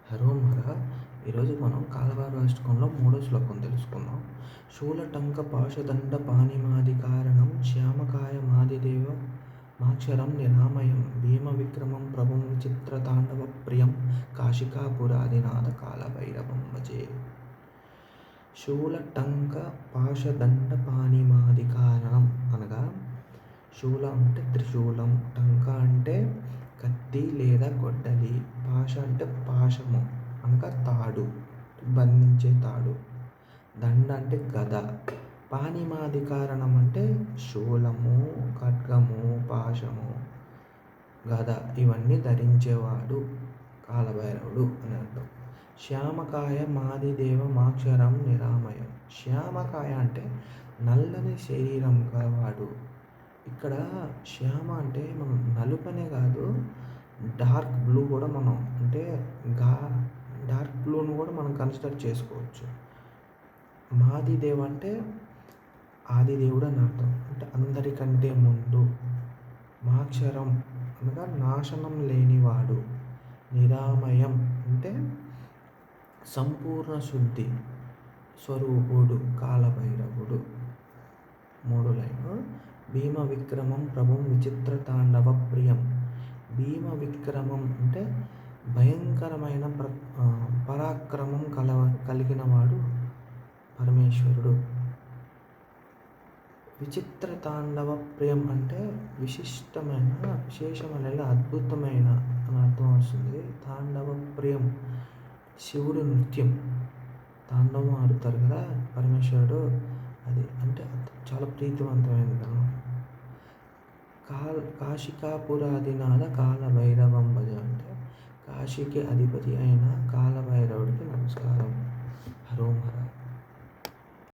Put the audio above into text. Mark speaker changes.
Speaker 1: హరోం హర! ఈరోజు మనం కాలభైరవాష్టకంలో మూడో శ్లోకం తెలుసుకుందాం. శూలటంక పాశదండ పాణిమాదికారణం శ్యామకాయ మాదిదేవ మాక్షరం నిరామయం భీమ విక్రమం ప్రభుం విచిత్రతాండవ ప్రియం కాశికాపురాదినాథ కాలభైరవం భజే. శూలటంక పాశదండ పాణిమాదికారణం అనగా శూలం అంటే త్రిశూలం, టంక అంటే కత్తి లేదా గొడ్డలి, పాశ అంటే పాశము అనగా తాడు, బంధించే తాడు, దండ అంటే గద, పాణిమాదికారణం అంటే శూలము, ఖడ్గము, పాశము, గద ఇవన్నీ ధరించేవాడు కాలభైరవుడు అని అర్థం. శ్యామకాయ మాదిదేవ మాక్షరం నిరామయం. శ్యామకాయ అంటే నల్లని శరీరం గలవాడు. ఇక్కడ శ్యామ అంటే మనం నలుపనే కాదు, డార్క్ బ్లూ కూడా మనం అంటే గా డార్క్ బ్లూను కూడా మనం కన్సిడర్ చేసుకోవచ్చు. మాదిదేవ్ అంటే ఆదిదేవుడు అని అర్థం, అంటే అందరికంటే ముందు. మాక్షరం అనగా నాశనం లేనివాడు. నిరామయం అంటే సంపూర్ణ శుద్ధి స్వరూపుడు కాలభైరవుడు. మూడు లైన్లు. భీమ విక్రమం ప్రభుం విచిత్ర తాండవ ప్రియం. భీమ విక్రమం అంటే భయంకరమైన పరాక్రమం కలిగినవాడు పరమేశ్వరుడు. విచిత్ర తాండవ ప్రియం అంటే విశిష్టమైన, విశేషమైన, అద్భుతమైన అని అర్థం వస్తుంది. తాండవ ప్రియం శివుడు నృత్యం, తాండవం ఆడుతారు కదా పరమేశ్వరుడు, అది అంటే చాలా ప్రీతివంతమైనది అన్నమాట. కాశికాపురాదినాథ కాలభైరవం భజ అంటే కాశీకి అధిపతి అయిన